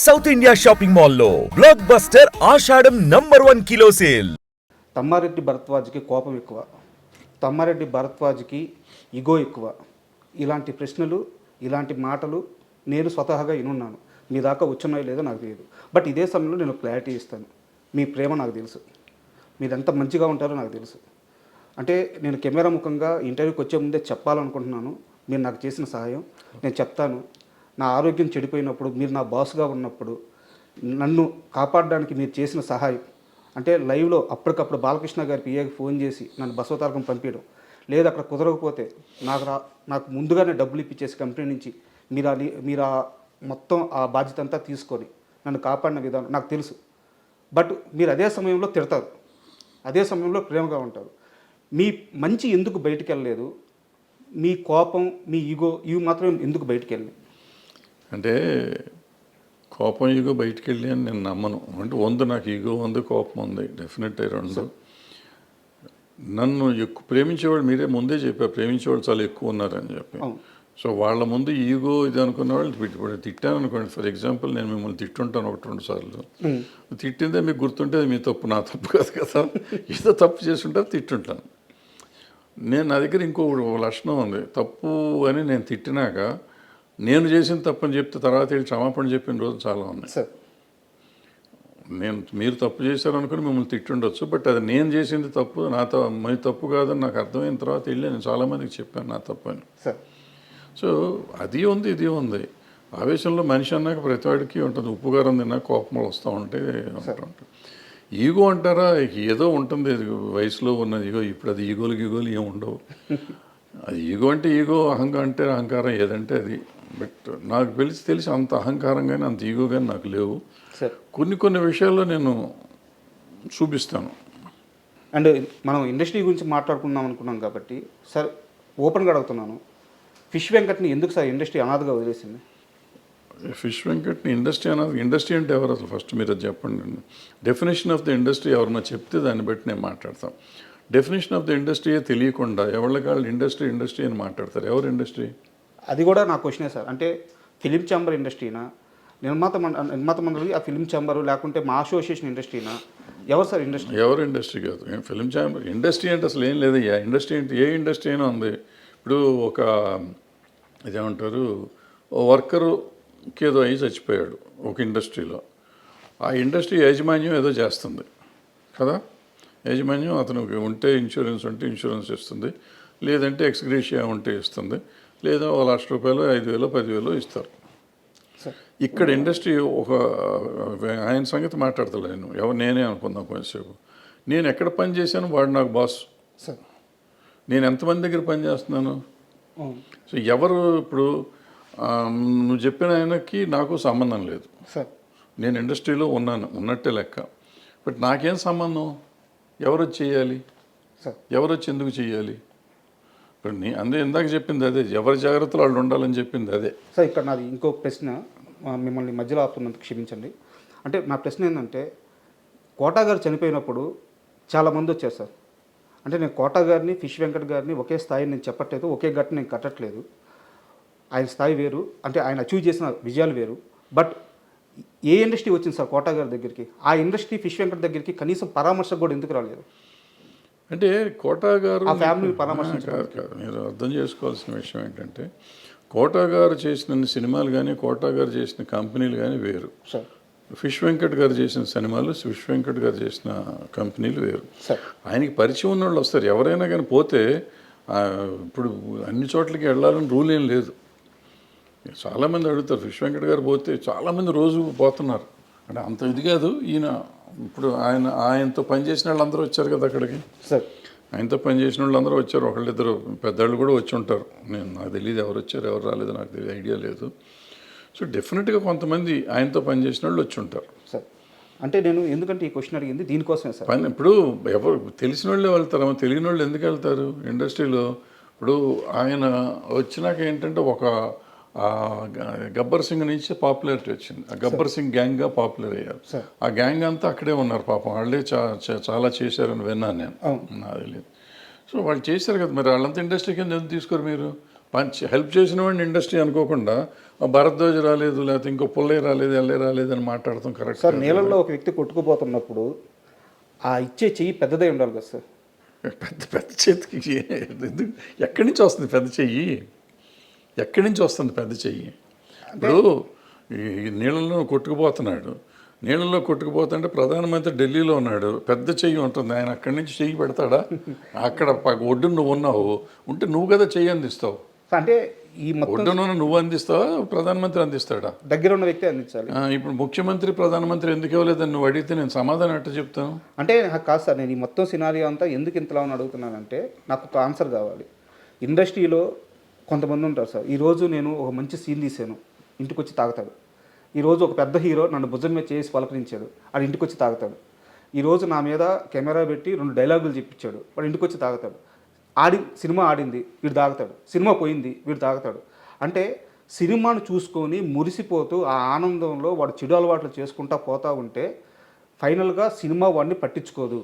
South India shopping మాల్లో block buster ఆషాఢం #1 kilo sale. Tammareddy భరద్వాజ్కి కోపం ఎక్కువ, తమ్మారెడ్డి భరద్వాజ్కి ఇగో ఎక్కువ. ఇలాంటి ప్రశ్నలు, ఇలాంటి మాటలు నేను స్వతహాగా వినున్నాను. మీ దాకా వచ్చున్నాయో లేదో నాకు తెలియదు. బట్ ఇదే సమయంలో నేను క్లారిటీ ఇస్తాను. మీ ప్రేమ నాకు తెలుసు, మీరు ఎంత మంచిగా ఉంటారో నాకు తెలుసు. అంటే నేను కెమెరా ముఖంగా ఇంటర్వ్యూకి వచ్చే ముందే చెప్పాలనుకుంటున్నాను. మీరు నాకు చేసిన సహాయం నేను చెప్తాను. నా ఆరోగ్యం చెడిపోయినప్పుడు, మీరు నా బాస్గా ఉన్నప్పుడు నన్ను కాపాడడానికి మీరు చేసిన సహాయం, అంటే లైవ్లో అప్పటికప్పుడు బాలకృష్ణ గారి పిఏకి ఫోన్ చేసి నన్ను బసవతారకం పంపించడం, లేదు అక్కడ కుదరకపోతే నాకు ముందుగానే డబ్బులు ఇప్పించేసి కంపెనీ నుంచి మీరు మొత్తం ఆ బాధ్యత అంతా తీసుకొని నన్ను కాపాడిన విధానం నాకు తెలుసు. బట్ మీరు అదే సమయంలో తిడతారు, అదే సమయంలో ప్రేమగా ఉంటారు. మీ మంచి ఎందుకు బయటికి వెళ్ళలేదు? మీ కోపం, మీ ఈగో ఇవి మాత్రం ఎందుకు బయటికి వెళ్ళినాయి? అంటే కోపం ఈగో బయటికి వెళ్ళి అని నేను నమ్మను. అంటే నాకు ఈగో ఉంది, కోపం ఉంది, డెఫినెట్ రెండు. నన్ను ఎక్కువ ప్రేమించేవాళ్ళు మీరే ముందే చెప్పారు, ప్రేమించేవాళ్ళు చాలా ఎక్కువ ఉన్నారని చెప్పి. సో వాళ్ళ ముందు ఈగో ఇది అనుకున్న వాళ్ళు తిట్టాను అనుకోండి. ఫర్ ఎగ్జాంపుల్ నేను మిమ్మల్ని తిట్టుంటాను 1-2 సార్లు. తిట్టిందే మీకు గుర్తుంటే అది మీ తప్పు, నా తప్పు కాదు కదా. ఏదో తప్పు చేస్తుంటారు, తిట్టుంటాను. నా దగ్గర ఇంకో లక్షణం ఉంది. తప్పు అని నేను తిట్టినాక నేను చేసిన తప్పని చెప్తే తర్వాత వెళ్ళి క్షమాపణ చెప్పిన రోజు చాలా ఉన్నాయి. మీరు తప్పు చేశారనుకుని మిమ్మల్ని తిట్టుండొచ్చు, బట్ అది నేను చేసింది తప్పు, మీ తప్పు కాదని నాకు అర్థమైన తర్వాత వెళ్ళి నేను చాలామందికి చెప్పాను నా తప్పు అని. సో అది ఉంది, ఇది ఉంది. ఆవేశంలో మనిషి అన్నాక ప్రతివాడికి ఉంటుంది. ఉప్పుగారం తిన్నా కోపములు వస్తూ ఉంటాయి. ఈగో అంటారా, ఏదో ఉంటుంది వయసులో ఉన్నది ఈగో. ఇప్పుడు అది ఈగోలు ఏమి ఉండవు. అది ఈగో అంటే ఈగో, అహంకారం అంటే అహంకారం, ఏదంటే అది. బట్ నాకు తెలిసి అంత అహంకారం కానీ అంత ఈగో కానీ నాకు లేవు. కొన్ని విషయాల్లో నేను చూపిస్తాను. అండ్ మనం ఇండస్ట్రీ గురించి మాట్లాడుకుందాం అనుకున్నాం కాబట్టి సార్ ఓపెన్గా అడుగుతున్నాను, ఫిష్ వెంకట్ని ఎందుకు సార్ ఇండస్ట్రీ అనాథగా వదిలేసింది? ఫిష్ వెంకట్ని ఇండస్ట్రీ అంటే ఎవరు అసలు? ఫస్ట్ మీరు అది చెప్పండి. డెఫినేషన్ ఆఫ్ ద ఇండస్ట్రీ ఎవరన్నా చెప్తే దాన్ని బట్టి నేను మాట్లాడతాం. డెఫినేషన్ ఆఫ్ ద ఇండస్ట్రీయే తెలియకుండా ఎవరికాళ్ళు ఇండస్ట్రీ అని మాట్లాడతారు. ఎవరు ఇండస్ట్రీ? అది కూడా నా క్వశ్చనే సార్. అంటే ఫిలిం ఛాంబర్ ఇండస్ట్రీనా, నిర్మాత మండలి ఆ ఫిలిం ఛాంబరు, లేకుంటే మా అసోసియేషన్ ఇండస్ట్రీనా? ఎవరు సార్ ఇండస్ట్రీ? ఎవరు ఇండస్ట్రీ కాదు. ఫిలిం ఛాంబర్ ఇండస్ట్రీ అంటే అసలు ఏం లేదు. ఇండస్ట్రీ అంటే ఏ ఇండస్ట్రీ అయినా ఉంది. ఇప్పుడు ఒక ఇదేమంటారు, వర్కరుకి ఏదో అయ్యి చచ్చిపోయాడు ఒక ఇండస్ట్రీలో. ఆ ఇండస్ట్రీ యాజమాన్యం ఏదో చేస్తుంది కదా. యాజమాన్యం అతనికి ఉంటే ఇన్సూరెన్స్ ఉంటే ఇన్సూరెన్స్ ఇస్తుంది, లేదంటే ఎక్స్గ్రేషియా ఉంటే ఇస్తుంది, లేదా ₹1,00,000 5,000 10,000 ఇస్తారు. ఇక్కడ ఇండస్ట్రీ ఒక ఆయన సంగతి మాట్లాడతలేను, నేనే అనుకుందాం కొంచెంసేపు. నేను ఎక్కడ పని చేశాను, వాడు నాకు బాస్. నేను ఎంతమంది దగ్గర పని చేస్తున్నాను. సో ఎవరు ఇప్పుడు నువ్వు చెప్పిన ఆయనకి నాకు సంబంధం లేదు. నేను ఇండస్ట్రీలో ఉన్నట్టే లెక్క. బట్ నాకేం సంబంధం? ఎవరు వచ్చి చేయాలి, ఎవరు వచ్చి ఎందుకు చేయాలి? ఇప్పుడు ఇందాక చెప్పింది అదే, ఎవరి జాగ్రత్తలు వాళ్ళు ఉండాలని చెప్పింది అదే. సార్ ఇక్కడ నాది ఇంకో ప్రశ్న, మిమ్మల్ని మధ్యలో ఆపుతున్నందుకు క్షమించండి. అంటే నా ప్రశ్న ఏంటంటే, కోటా గారు చనిపోయినప్పుడు చాలామంది వచ్చారు సార్. అంటే నేను కోటా గారిని, ఫిష్ వెంకట్ గారిని ఒకే స్థాయి నేను చెప్పట్లేదు, ఒకే గట్టు నేను కట్టట్లేదు. ఆయన స్థాయి వేరు, అంటే ఆయన అచీవ్ చేసిన విజయాలు వేరు. బట్ ఏ ఇండస్ట్రీ వచ్చింది సార్ కోటా గారి దగ్గరికి? ఆ ఇండస్ట్రీ ఫిష్ వెంకట్ దగ్గరికి కనీసం పరామర్శకు కూడా ఎందుకు రాలేదు? అంటే కోటా గారు ఫ్యామిలీ పరామర్శ కాదు. మీరు అర్థం చేసుకోవాల్సిన విషయం ఏంటంటే, కోటా గారు చేసిన సినిమాలు కానీ, కోటా గారు చేసిన కంపెనీలు కానీ వేరు. ఫిష్ వెంకట్ గారు చేసిన సినిమాలు, ఫిష్ వెంకట్ గారు చేసిన కంపెనీలు వేరు. ఆయనకి పరిచయం ఉన్న వాళ్ళు వస్తారు. ఎవరైనా కానీ పోతే ఇప్పుడు అన్ని చోట్లకి వెళ్ళాలని రూల్ ఏం లేదు. చాలామంది అడుగుతారు, ఫిష్ వెంకట్ గారు పోతే చాలామంది రోజు పోతున్నారు. అంటే అంత ఇది కాదు. ఇప్పుడు ఆయనతో పనిచేసిన వాళ్ళు అందరూ వచ్చారు కదా అక్కడికి. ఆయనతో పనిచేసిన వాళ్ళు అందరూ వచ్చారు. ఒకళ్ళిద్దరు పెద్దవాళ్ళు కూడా వచ్చి ఉంటారు. నాకు తెలియదు ఎవరు వచ్చారు ఎవరు రాలేదు, నాకు తెలియదు, ఐడియా లేదు. సో డెఫినెట్గా కొంతమంది ఆయనతో పనిచేసిన వాళ్ళు వచ్చి ఉంటారు. అంటే నేను ఎందుకంటే ఈ క్వశ్చన్ అడిగింది దీనికోసమే సార్. ఇప్పుడు ఎవరు తెలిసిన వాళ్ళే వెళ్తారు, తెలియని వాళ్ళు ఎందుకు వెళ్తారు ఇండస్ట్రీలో? ఇప్పుడు ఆయన వచ్చినాక ఏంటంటే ఒక గబ్బర్ సింగ్ నుంచి పాపులారిటీ వచ్చింది. ఆ గబ్బర్ సింగ్ గ్యాంగ్గా పాపులర్ అయ్యారు. ఆ గ్యాంగ్ అంతా అక్కడే ఉన్నారు పాపం. వాళ్ళే చాలా చేశారని విన్నాను నేను, నాకు తెలియదు. సో వాళ్ళు చేశారు కదా, మరి వాళ్ళంతా ఇండస్ట్రీ కింద ఎందుకు తీసుకోరు మీరు? హెల్ప్ చేసిన వాడిని ఇండస్ట్రీ అనుకోకుండా ఆ భరద్వాజ్ రాలేదు, లేకపోతే ఇంకో పుల్లయ్య రాలేదు, ఎల్లయ్య రాలేదు అని మాట్లాడతాం కరెక్ట్. సార్ నీళ్ళల్లో ఒక వ్యక్తి కొట్టుకుపోతున్నప్పుడు ఆ ఇచ్చే చెయ్యి పెద్దదై ఉండాలి కదా సార్. పెద్ద పెద్ద చేతికి ఎక్కడి నుంచి వస్తుంది పెద్ద చెయ్యి? ఎక్కడి నుంచి వస్తుంది పెద్ద చెయ్యి? ఇప్పుడు ఈ నీళ్ళలో కొట్టుకుపోతున్నాడు, నీళ్ళలో కొట్టుకుపోతుంటే ప్రధానమంత్రి ఢిల్లీలో ఉన్నాడు, పెద్ద చెయ్యి ఉంటుంది, ఆయన అక్కడి నుంచి చెయ్యి పెడతాడా? అక్కడ ఒడ్డున నువ్వు ఉన్నావు, ఉంటే నువ్వు కదా చెయ్యి అందిస్తావు. అంటే ఈ మొత్తం ఒడ్డున నువ్వు అందిస్తావా, ప్రధానమంత్రి అందిస్తాడా? దగ్గర ఉన్న వ్యక్తి అందించాలి. ఇప్పుడు ముఖ్యమంత్రి ప్రధానమంత్రి ఎందుకు ఇవ్వలేదని నువ్వు అడిగితే నేను సమాధానం ఎట్లా చెప్తాను? అంటే కాదు సార్, నేను ఈ మొత్తం సినారియో అంతా ఎందుకు ఇంతలా అని అడుగుతున్నానంటే నాకు ఒక ఆన్సర్ కావాలి. ఇండస్ట్రీలో కొంతమంది ఉంటారు సార్, ఈరోజు నేను ఒక మంచి సీన్ తీసాను, ఇంటికి వచ్చి తాగుతాడు. ఈరోజు ఒక పెద్ద హీరో నన్ను భుజం మీద చేసి పలకరించాడు, వాడు ఇంటికి వచ్చి తాగుతాడు. ఈరోజు నా మీద కెమెరా పెట్టి 2 డైలాగులు చెప్పించాడు, వాడు ఇంటికి వచ్చి తాగుతాడు. సినిమా ఆడింది, వీడు తాగుతాడు. సినిమా పోయింది, వీడు తాగుతాడు. అంటే సినిమాను చూసుకొని మురిసిపోతూ ఆ ఆనందంలో వాడు చెడు అలవాట్లు చేసుకుంటా పోతూ ఉంటే ఫైనల్గా సినిమా వాడిని పట్టించుకోదు.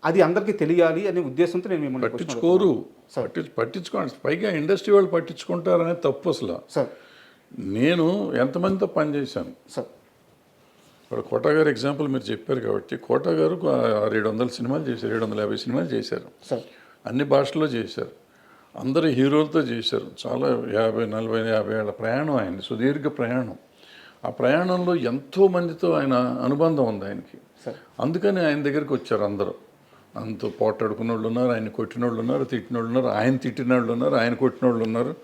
అది అందరికీ తెలియాలి అనే ఉద్దేశంతో నేను మిమ్మల్ని పట్టించుకోరు. పట్టించుకోండి, పైగా ఇండస్ట్రీ వాళ్ళు పట్టించుకుంటారనే తప్పు అసలు. సార్ నేను ఎంతమందితో పనిచేశాను సార్. ఇప్పుడు కోటా గారు ఎగ్జాంపుల్ మీరు చెప్పారు కాబట్టి, కోటా గారు 700 సినిమాలు చేశారు, 750 సినిమాలు చేశారు, సార్ అన్ని భాషల్లో చేశారు, అందరు హీరోలతో చేశారు. చాలా 50, 40, 50 ఏళ్ళ ప్రయాణం ఆయన, సుదీర్ఘ ప్రయాణం. ఆ ప్రయాణంలో ఎంతో మందితో ఆయన అనుబంధం ఉంది ఆయనకి. అందుకని ఆయన దగ్గరికి వచ్చారు అందరూ. అంత పోటాడుకున్న వాళ్ళు ఉన్నారు, ఆయన కొట్టిన వాళ్ళు ఉన్నారు, తిట్టిన వాళ్ళు ఉన్నారు, ఆయన తిట్టిన వాళ్ళు ఉన్నారు, ఆయన కొట్టిన వాళ్ళు ఉన్నారు,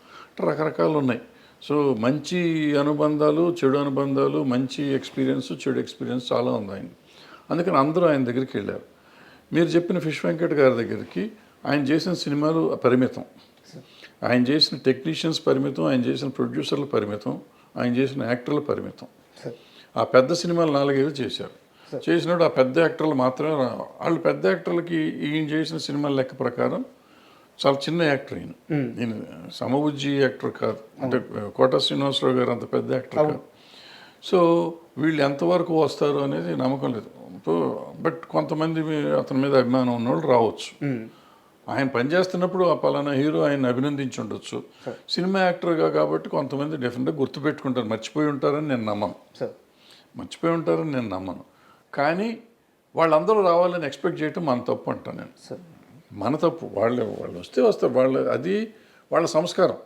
రకరకాలు ఉన్నాయి. సో మంచి అనుబంధాలు, చెడు అనుబంధాలు, మంచి ఎక్స్పీరియన్స్, చెడు ఎక్స్పీరియన్స్ చాలా ఉంది ఆయన. అందుకని అందరూ ఆయన దగ్గరికి వెళ్ళారు. మీరు చెప్పిన ఫిష్ వెంకట్ గారి దగ్గరికి ఆయన చేసిన సినిమాలు పరిమితం, ఆయన చేసిన టెక్నీషియన్స్ పరిమితం, ఆయన చేసిన ప్రొడ్యూసర్లు పరిమితం, ఆయన చేసిన యాక్టర్లు పరిమితం. ఆ పెద్ద సినిమాలు 4-5 చేశారు. చేసినప్పుడు ఆ పెద్ద యాక్టర్లు మాత్రమే వాళ్ళు పెద్ద యాక్టర్లకి ఈయన చేసిన సినిమాల లెక్క ప్రకారం చాలా చిన్న యాక్టర్ ఈయన. ఈయన సమబుజ్జి యాక్టర్ కాదు, అంటే కోట శ్రీనివాసరావు గారు అంత పెద్ద యాక్టర్ కాదు. సో వీళ్ళు ఎంతవరకు వస్తారు అనేది నమ్మకం లేదు. బట్ కొంతమంది అతని మీద అభిమానం ఉన్నవాళ్ళు రావచ్చు. ఆయన పనిచేస్తున్నప్పుడు ఆ పలానా హీరో ఆయన అభినందించి ఉండొచ్చు. సినిమా యాక్టర్గా కాబట్టి కొంతమంది డెఫినెట్గా గుర్తుపెట్టుకుంటారు, మర్చిపోయి ఉంటారని నేను నమ్మను. కానీ వాళ్ళందరూ రావాలని ఎక్స్పెక్ట్ చేయటం మన తప్పు అంటాను నేను. మన తప్పు. వాళ్ళు వస్తే వస్తారు, అది వాళ్ళ సంస్కారం.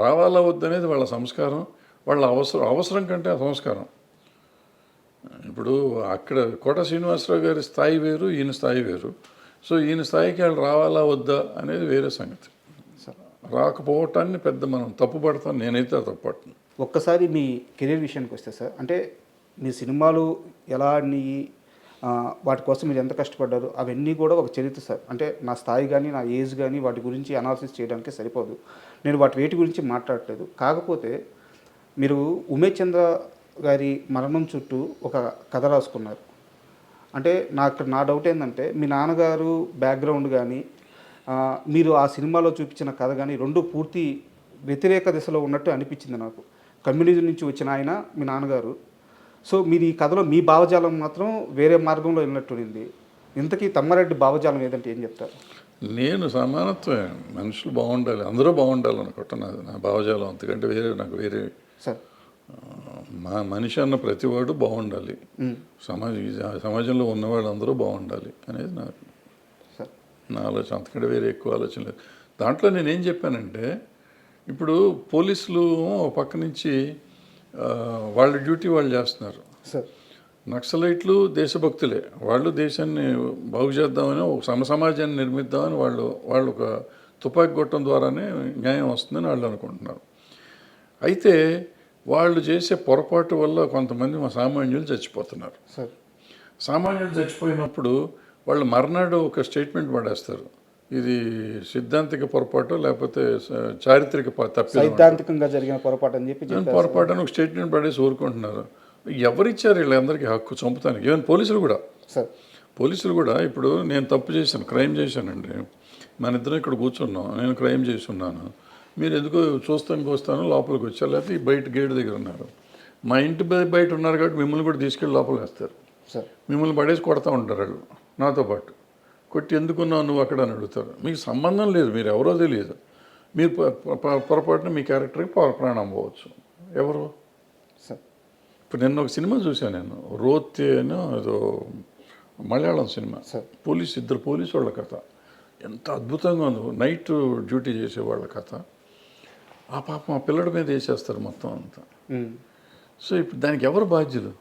రావాలా వద్దనేది వాళ్ళ సంస్కారం, వాళ్ళ అవసరం కంటే ఆ సంస్కారం. ఇప్పుడు అక్కడ కోట శ్రీనివాసరావు గారి స్థాయి వేరు, ఈయన స్థాయి వేరు. సో ఈయన స్థాయికి వాళ్ళు రావాలా వద్దా అనేది వేరే సంగతి. రాకపోవటాన్ని పెద్ద మనం తప్పు పడతాం, నేనైతే తప్పు పడుతున్నాను. ఒక్కసారి మీ కెరీర్ విషయానికి వస్తే సార్, అంటే మీ సినిమాలు ఎలా ఆడినాయి, వాటి కోసం మీరు ఎంత కష్టపడ్డారు, అవన్నీ కూడా ఒక చరిత్ర సార్. అంటే నా స్థాయి కానీ నా ఏజ్ కానీ వాటి గురించి అనాలిసిస్ చేయడానికి సరిపోదు. నేను వేటి గురించి మాట్లాడట్లేదు. కాకపోతే మీరు ఉమేష్ చంద్ర గారి మరణం చుట్టూ ఒక కథ రాసుకున్నారు. అంటే నా డౌట్ ఏంటంటే మీ నాన్నగారు బ్యాక్గ్రౌండ్ కానీ మీరు ఆ సినిమాలో చూపించిన కథ కానీ రెండు పూర్తి వ్యతిరేక దిశలో ఉన్నట్టు అనిపించింది నాకు. కమ్యూనిజం నుంచి వచ్చిన ఆయన మీ నాన్నగారు. సో మీరు ఈ కథలో మీ భావజాలం మాత్రం వేరే మార్గంలో వెళ్ళినట్టుంది. ఇంతకీ తమ్మారెడ్డి భావజాలం ఏదంటే ఏం చెప్తారు? నేను సమానత్వమే, మనుషులు బాగుండాలి, అందరూ బాగుండాలి అనుకుంటా నా భావజాలం. అంతకంటే నాకు వేరే సార్ మనిషి అన్న ప్రతివాడు బాగుండాలి, సమాజంలో ఉన్నవాళ్ళు అందరూ బాగుండాలి అనేది నా ఆలోచన. అంతకంటే వేరే ఎక్కువ ఆలోచన లేదు. దాంట్లో నేనేం చెప్పానంటే, ఇప్పుడు పోలీసులు ఒక పక్క నుంచి వాళ్ళ డ్యూటీ వాళ్ళు చేస్తున్నారు. నక్సలైట్లు దేశభక్తులే, వాళ్ళు దేశాన్ని బాగు చేద్దామని, ఒక సమాజాన్ని నిర్మిద్దామని వాళ్ళు ఒక తుపాకీ గొట్టం ద్వారానే న్యాయం వస్తుందని వాళ్ళు అనుకుంటున్నారు. అయితే వాళ్ళు చేసే పొరపాటు వల్ల కొంతమంది సామాన్యులు చచ్చిపోతున్నారు. సామాన్యులు చచ్చిపోయినప్పుడు వాళ్ళు మర్నాడు ఒక స్టేట్మెంట్ పడేస్తారు, ఇది సిద్ధాంతిక పొరపాటు లేకపోతే చారిత్రక సైద్ధాంతికంగా జరిగిన పొరపాటు అని చెప్పి పొరపాటు అని ఒక స్టేట్మెంట్ పడేసి ఊరుకుంటున్నారు. ఎవరిచ్చారు వీళ్ళందరికీ హక్కు చంపుతానికి? ఈవెన్ పోలీసులు కూడా ఇప్పుడు నేను తప్పు చేశాను, క్రైమ్ చేశానండి, మన ఇద్దరం ఇక్కడ కూర్చున్నాం, నేను క్రైమ్ చేసి ఉన్నాను, మీరు ఎందుకో చూస్తానికి వస్తాను లోపలికి వచ్చారు, లేకపోతే ఈ బయట గేట్ దగ్గర ఉన్నారు, మా ఇంటి బయట ఉన్నారు కాబట్టి మిమ్మల్ని కూడా తీసుకెళ్ళి లోపలికి వేస్తారు, మిమ్మల్ని పడేసి కొడతా ఉంటారు వాళ్ళు నాతో పాటు. కొట్టి ఎందుకున్నావు నువ్వు అక్కడ అని అడుగుతారు. మీకు సంబంధం లేదు, మీరు ఎవరో తెలియదు, మీరు పొరపాటున మీ క్యారెక్టర్కి ప్రాణం పోవచ్చు. ఎవరు? సార్ ఇప్పుడు నిన్న ఒక సినిమా చూశాను నేను, రోతేనో ఏదో మలయాళం సినిమా, సార్. ఇద్దరు పోలీసు వాళ్ళ కథ ఎంత అద్భుతంగా ఉంది. నైట్ డ్యూటీ చేసేవాళ్ళ కథ. ఆ పాప మా పిల్లడి మీద వేసేస్తారు మొత్తం అంతా. సో ఇప్పుడు దానికి ఎవరు బాధ్యులు?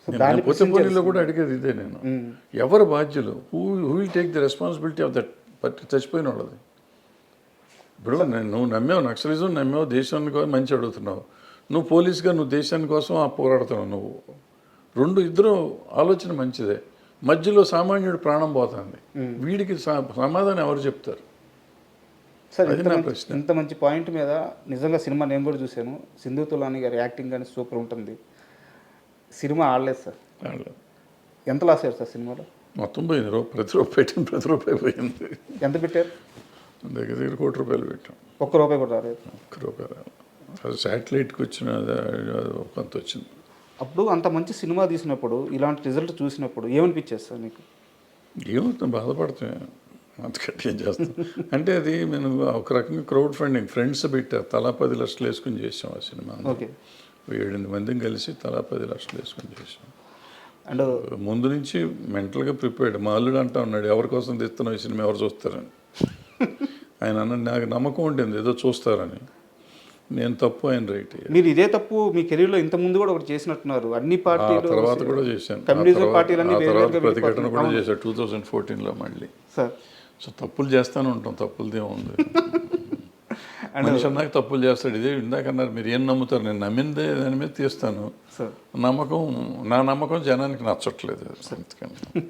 దాన్ని కొత్త పోలీలో కూడా అడిగేది ఇదే నేను. ఎవరు బాధ్యులు? Who will take the responsibility of that చచ్చిపోయిన వాళ్ళది? ఇప్పుడు నువ్వు నమ్మావు, నక్సలిజం నమ్మావు, దేశానికి మంచి అడుగుతున్నావు. నువ్వు పోలీస్గా నువ్వు దేశాని కోసం పోరాడుతున్నావు. నువ్వు ఇద్దరు ఆలోచన మంచిదే, మధ్యలో సామాన్యుడు ప్రాణం పోతుంది. వీడికి సమాధానం ఎవరు చెప్తారు? సార్ అది నా ప్రశ్న. ఇంత మంచి పాయింట్ మీద నిజంగా సినిమా నేను కూడా చూశాను. సింధు తులాని గారి యాక్టింగ్ కానీ సూపర్ ఉంటుంది. సినిమా ఆడలేదు సార్. ఎంత లాస్ అయ్యారు సార్ సినిమాలో? మొత్తం పోయింది. ప్రతి రూపాయి పోయింది. ఎంత పెట్టారు? దగ్గర ₹1 కోటి పెట్టాం. ₹1 కూడా రాలేదు. ₹1 అది శాటిలైట్కి వచ్చిన కొంత వచ్చింది. అప్పుడు అంత మంచి సినిమా తీసినప్పుడు ఇలాంటి రిజల్ట్ చూసినప్పుడు ఏమనిపించేది సార్ మీకు? ఏమవుతుంది, బాధపడుతుంది. అంతకంటే ఏం చేస్తాం అంటే అది నేను ఒక రకంగా క్రౌడ్ ఫండింగ్ ఫ్రెండ్స్ పెట్టారు. తలా 10 లక్షలు వేసుకుని చేసాం ఆ సినిమా. ఓకే. 7-8 మందిని కలిసి తలా 10 లక్షలు వేసుకుని చేసాం. అండ్ ముందు నుంచి మెంటల్గా ప్రిపేర్డ్. మా అల్లుడు అంటా ఉన్నాడు, ఎవరి కోసం తీస్తున్నావు ఈ సినిమా, ఎవరు చూస్తారని. ఆయన అన్నాడు, నాకు నమ్మకం ఉంటుంది ఏదో చూస్తారని. నేను తప్పు, ఆయన రైట్. మీరు ఇదే తప్పు మీ కెరీర్లో ఇంత ముందు కూడా ఒకటి చేసినట్టున్నారు. అన్ని పార్టీలు తర్వాత కూడా చేశాను. కమ్యూనిజం పార్టీలన్నీ తర్వాత ప్రతిఘటన కూడా చేశాను 2014లో మళ్ళీ. సార్ సో తప్పులు చేస్తానే ఉంటాం, తప్పులదే ఉంది. మనిషి అన్నాక తప్పులు చేస్తాడు. ఇదే ఇందాక అన్నారు, మీరు ఏం నమ్ముతారు? నేను నమ్మిందే దాని మీద తీస్తాను. సార్ నా నమ్మకం జనానికి నచ్చట్లేదు అందుకని.